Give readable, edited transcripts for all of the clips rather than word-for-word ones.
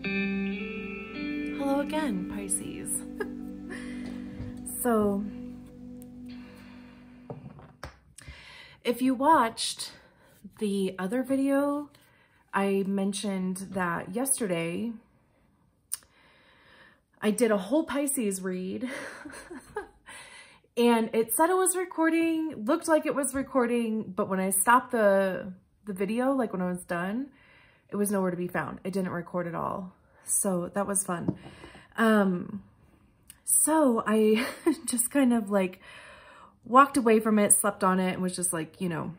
Hello again, Pisces. So, if you watched the other video, I mentioned that yesterday I did a whole Pisces read and it said it was recording, looked like it was recording, but when I stopped the video, like when I was done, it was nowhere to be found. It didn't record at all. So that was fun. So I just kind of like walked away from it, slept on it, and was just like, you know,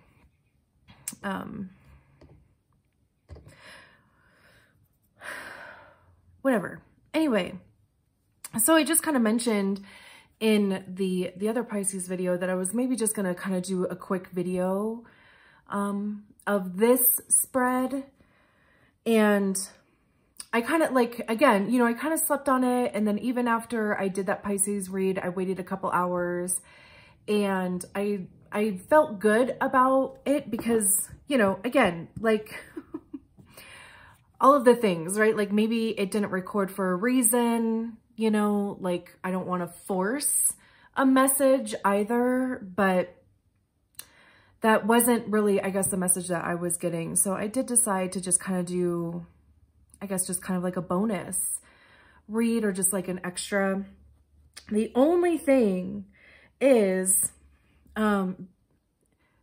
whatever. Anyway, so I just kind of mentioned in the other Pisces video that I was maybe just going to kind of do a quick video of this spread. And I kind of like, again, you know, I kind of slept on it. And then even after I did that Pisces read, I waited a couple hours and I felt good about it because, you know, again, like all of the things, right? Like maybe it didn't record for a reason, you know, like I don't want to force a message either, but that wasn't really, I guess, the message that I was getting. So I did decide to just kind of do, I guess, just kind of like a bonus read or just like an extra. The only thing is,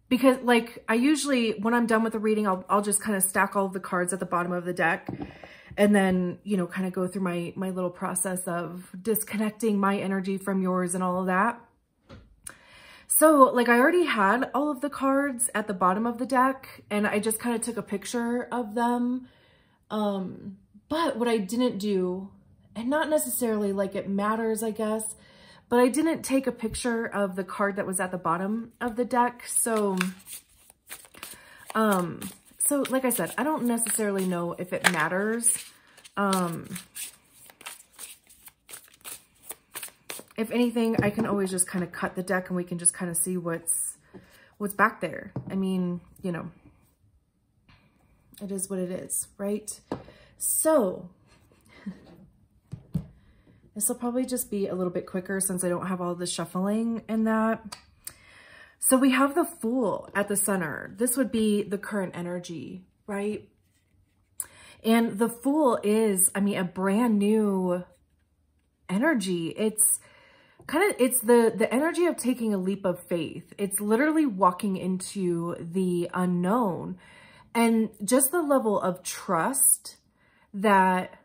because like I usually, when I'm done with the reading, I'll just kind of stack all of the cards at the bottom of the deck and then, you know, kind of go through my little process of disconnecting my energy from yours and all of that. So like I already had all of the cards at the bottom of the deck and I just kind of took a picture of them. But what I didn't do, and not necessarily like it matters, I guess, but I didn't take a picture of the card that was at the bottom of the deck. So, so like I said, I don't necessarily know if it matters. If anything, I can always just kind of cut the deck and we can just kind of see what's back there. I mean, you know, it is what it is, right? So this will probably just be a little bit quicker since I don't have all the shuffling and that. So we have the Fool at the center. This would be the current energy, right? And the Fool is, I mean, a brand new energy. It's kind of, it's the energy of taking a leap of faith. It's literally walking into the unknown and just the level of trust that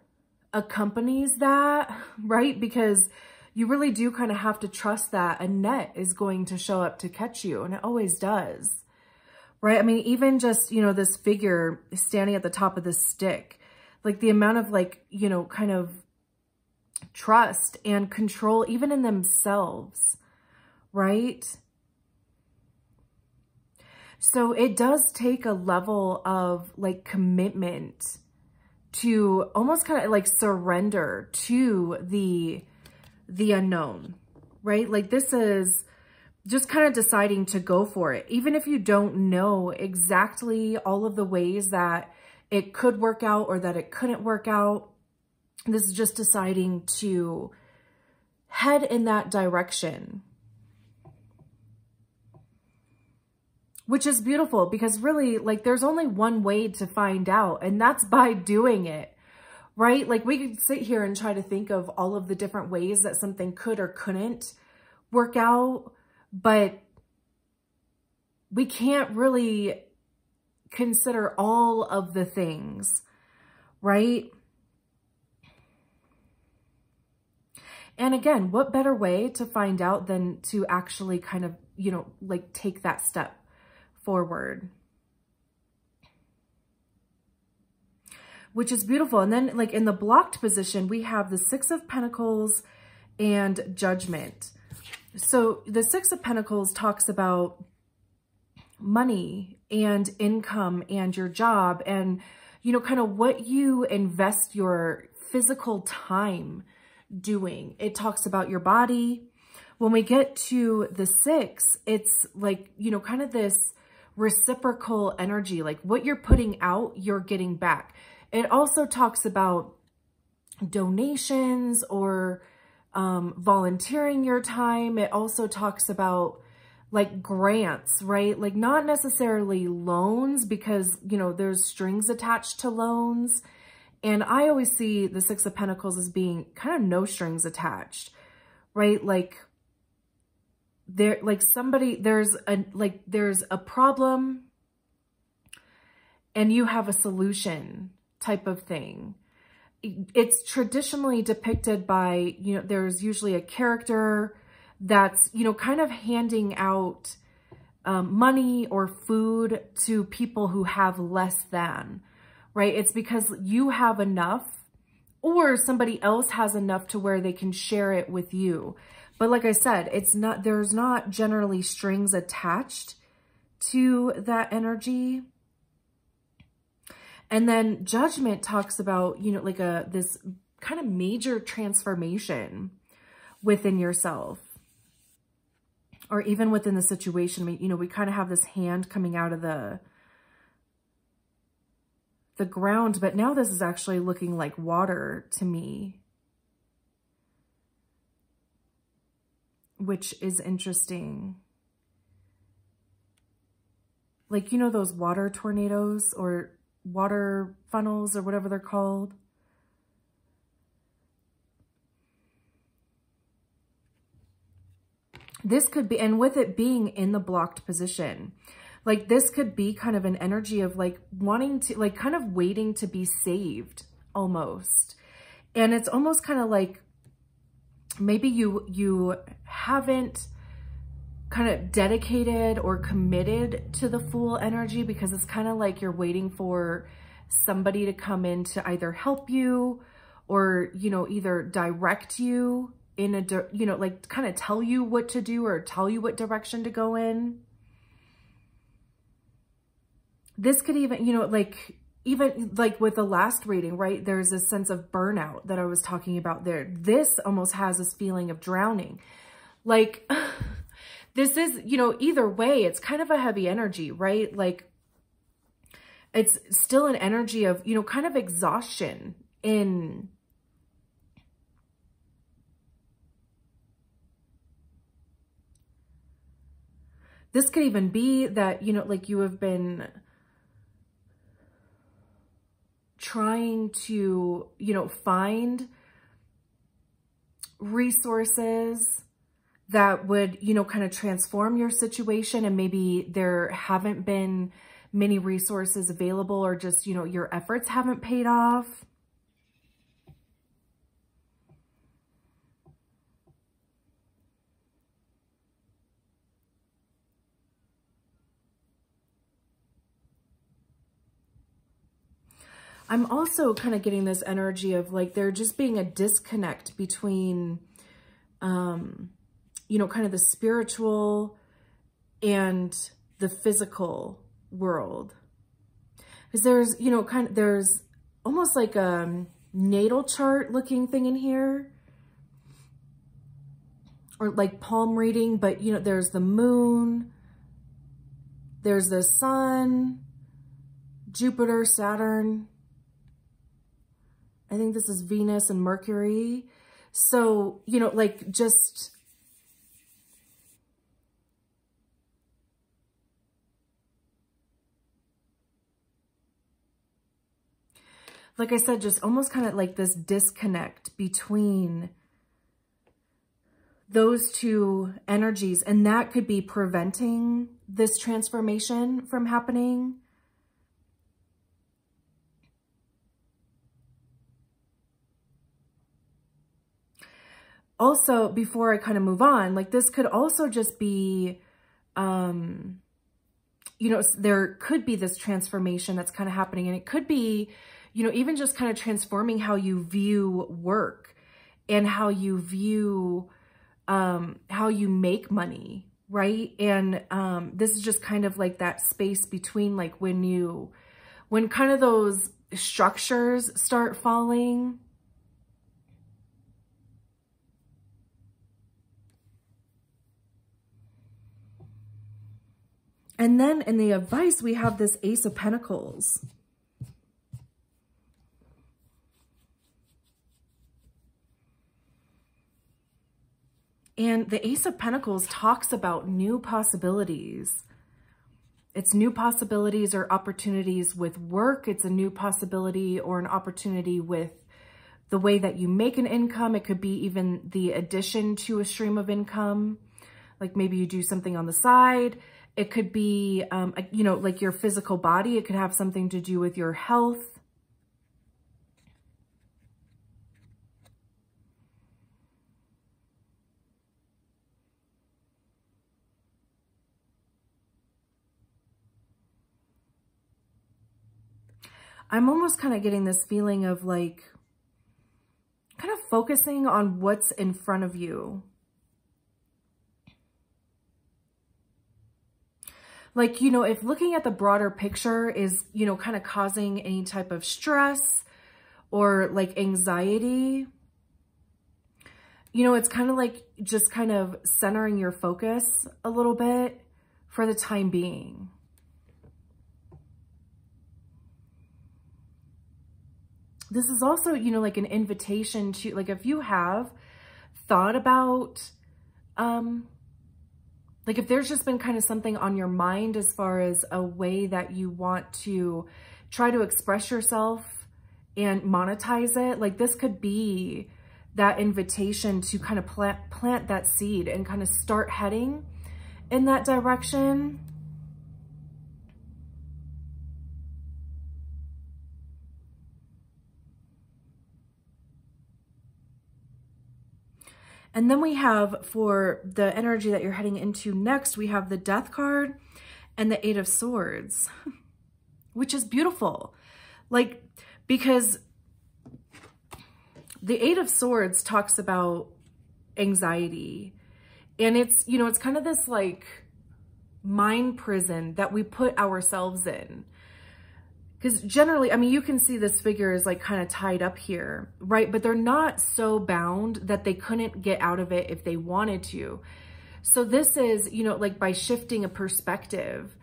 accompanies that, right? Because you really do kind of have to trust that a net is going to show up to catch you. And it always does, right? I mean, even just, you know, this figure standing at the top of this stick, like the amount of like, you know, kind of trust and control even in themselves, right? So it does take a level of like commitment to almost kind of like surrender to the unknown, right? Like this is just kind of deciding to go for it. Even if you don't know exactly all of the ways that it could work out or that it couldn't work out, this is just deciding to head in that direction, which is beautiful because really like there's only one way to find out and that's by doing it, right? Like we could sit here and try to think of all of the different ways that something could or couldn't work out, but we can't really consider all of the things, right? And again, what better way to find out than to actually kind of, you know, like take that step forward, which is beautiful. And then like in the blocked position, we have the Six of Pentacles and Judgment. So the Six of Pentacles talks about money and income and your job and, you know, kind of what you invest your physical time doing. It talks about your body. When we get to the Six, it's like, you know, kind of this reciprocal energy, like what you're putting out, you're getting back. It also talks about donations or volunteering your time. It also talks about like grants, right? Like not necessarily loans, because, you know, there's strings attached to loans. And I always see the Six of Pentacles as being kind of no strings attached, right? Like there, like somebody, there's a problem and you have a solution type of thing. It's traditionally depicted by, you know, there's usually a character that's, you know, kind of handing out money or food to people who have less than, right? It's because you have enough or somebody else has enough to where they can share it with you. But like I said, it's not, there's not generally strings attached to that energy. And then Judgment talks about, you know, like this kind of major transformation within yourself or even within the situation. I mean, you know, we kind of have this hand coming out of the ground, but now this is actually looking like water to me, which is interesting. Like, you know, those water tornadoes or water funnels or whatever they're called. This could be, and with it being in the blocked position, like this could be kind of an energy of like wanting to, like kind of waiting to be saved almost. And it's almost kind of like maybe you haven't kind of dedicated or committed to the full energy, because it's kind of like you're waiting for somebody to come in to either help you or, you know, either direct you in a, you know, like kind of tell you what to do or tell you what direction to go in. This could even, you know, like even like with the last reading, right? There's a sense of burnout that I was talking about there. This almost has this feeling of drowning. Like this is, you know, either way, it's kind of a heavy energy, right? Like it's still an energy of, you know, kind of exhaustion in this could even be that, you know, like you have been trying to, you know, find resources that would, you know, kind of transform your situation. And maybe there haven't been many resources available, or just, you know, your efforts haven't paid off. I'm also kind of getting this energy of like there just being a disconnect between, you know, kind of the spiritual and the physical world. Because there's, you know, kind of, there's almost like a natal chart looking thing in here. Or like palm reading, but, you know, there's the moon, there's the sun, Jupiter, Saturn. I think this is Venus and Mercury. So, you know, like just like I said, just almost kind of like this disconnect between those two energies. And that could be preventing this transformation from happening. Also, before I kind of move on, like this could also just be, you know, there could be this transformation that's kind of happening. And it could be, you know, even just kind of transforming how you view work and how you view, how you make money, right? And this is just kind of like that space between like when kind of those structures start falling. And then in the advice, we have this Ace of Pentacles. And the Ace of Pentacles talks about new possibilities. It's new possibilities or opportunities with work. It's a new possibility or an opportunity with the way that you make an income. It could be even the addition to a stream of income. Like maybe you do something on the side. It could be, you know, like your physical body. It could have something to do with your health. I'm almost kind of getting this feeling of like kind of focusing on what's in front of you. Like, you know, if looking at the broader picture is, you know, kind of causing any type of stress or like anxiety, you know, it's kind of like just kind of centering your focus a little bit for the time being. This is also, you know, like an invitation to, like, if you have thought about, like if there's just been kind of something on your mind as far as a way that you want to try to express yourself and monetize it, like this could be that invitation to kind of plant that seed and kind of start heading in that direction. And then we have, for the energy that you're heading into next, we have the Death card and the Eight of Swords, which is beautiful. Like, because the Eight of Swords talks about anxiety. And it's, you know, it's kind of this like mind prison that we put ourselves in. Because generally, I mean, you can see this figure is like kind of tied up here, right? But they're not so bound that they couldn't get out of it if they wanted to. So this is, you know, like by shifting a perspective,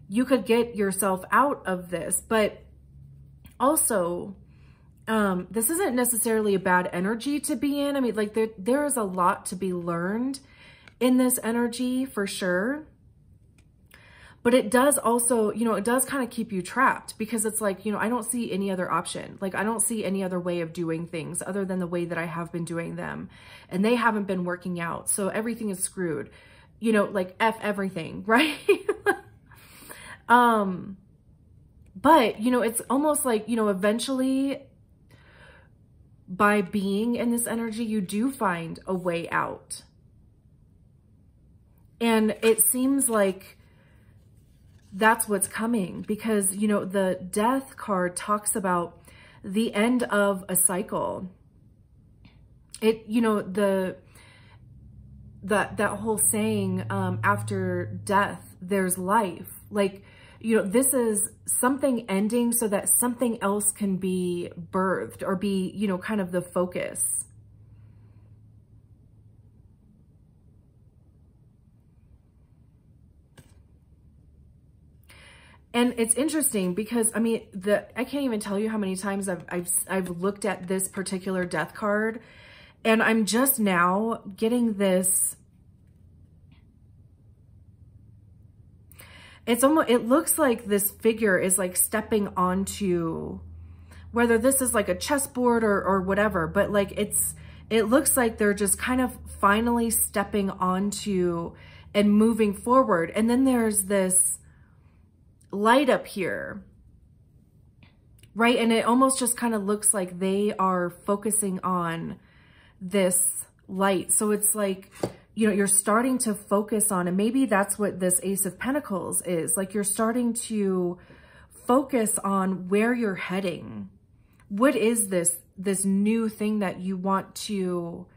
you could get yourself out of this. But also, this isn't necessarily a bad energy to be in. I mean, like there is a lot to be learned in this energy for sure. But it does also, you know, it does kind of keep you trapped because it's like, you know, I don't see any other option. Like, I don't see any other way of doing things other than the way that I have been doing them. And they haven't been working out. So everything is screwed, you know, like F everything, right? But, you know, it's almost like, you know, eventually by being in this energy, you do find a way out. And it seems like that's what's coming because, you know, the Death card talks about the end of a cycle. It, you know, that whole saying, after death, there's life. Like, you know, this is something ending so that something else can be birthed or be, you know, kind of the focus. And it's interesting because, I mean, I can't even tell you how many times I've looked at this particular Death card, and I'm just now getting this. It's almost, it looks like this figure is like stepping onto, whether this is like a chessboard or whatever, but like it looks like they're just kind of finally stepping onto and moving forward. And then there's this light up here, right? And it almost just kind of looks like they are focusing on this light. So it's like, you know, you're starting to focus on, and maybe that's what this Ace of Pentacles is. Like you're starting to focus on where you're heading. What is this new thing that you want to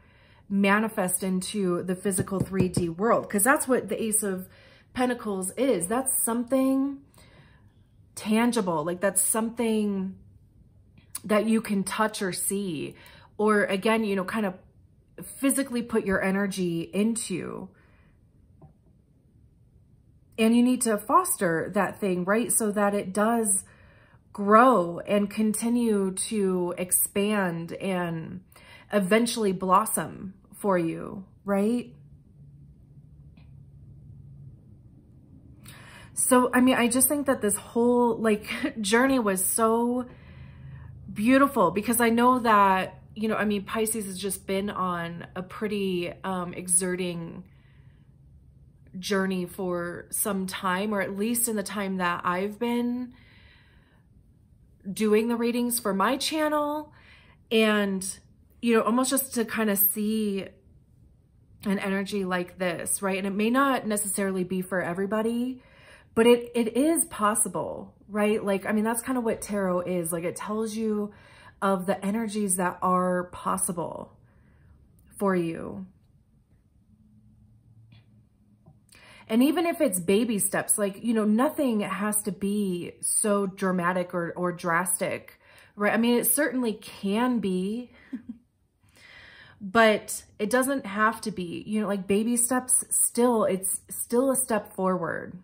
manifest into the physical 3D world? Because that's what the Ace of Pentacles is. That's something tangible, like that's something that you can touch or see, or again, you know, kind of physically put your energy into. And you need to foster that thing, right? So that it does grow and continue to expand and eventually blossom for you, right? So, I mean, I just think that this whole like journey was so beautiful, because I know that, you know, I mean, Pisces has just been on a pretty exerting journey for some time, or at least in the time that I've been doing the readings for my channel. And, you know, almost just to kind of see an energy like this, right? And it may not necessarily be for everybody, but it is possible, right? Like, I mean, that's kind of what tarot is. Like, it tells you of the energies that are possible for you. And even if it's baby steps, like, you know, nothing has to be so dramatic or drastic, right? I mean, it certainly can be, but it doesn't have to be, you know, like baby steps still, it's still a step forward.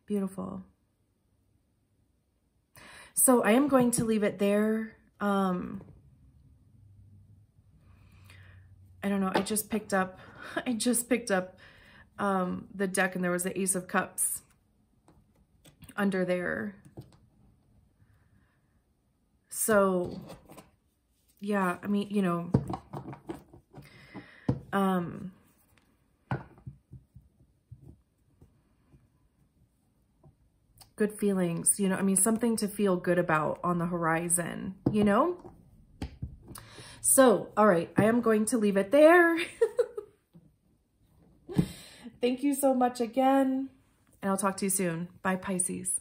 Beautiful. So I am going to leave it there. I don't know. I just picked up the deck, and there was the Ace of Cups under there. So yeah, I mean, you know, good feelings, you know, I mean, something to feel good about on the horizon, you know? So, all right, I am going to leave it there. Thank you so much again, and I'll talk to you soon. Bye, Pisces.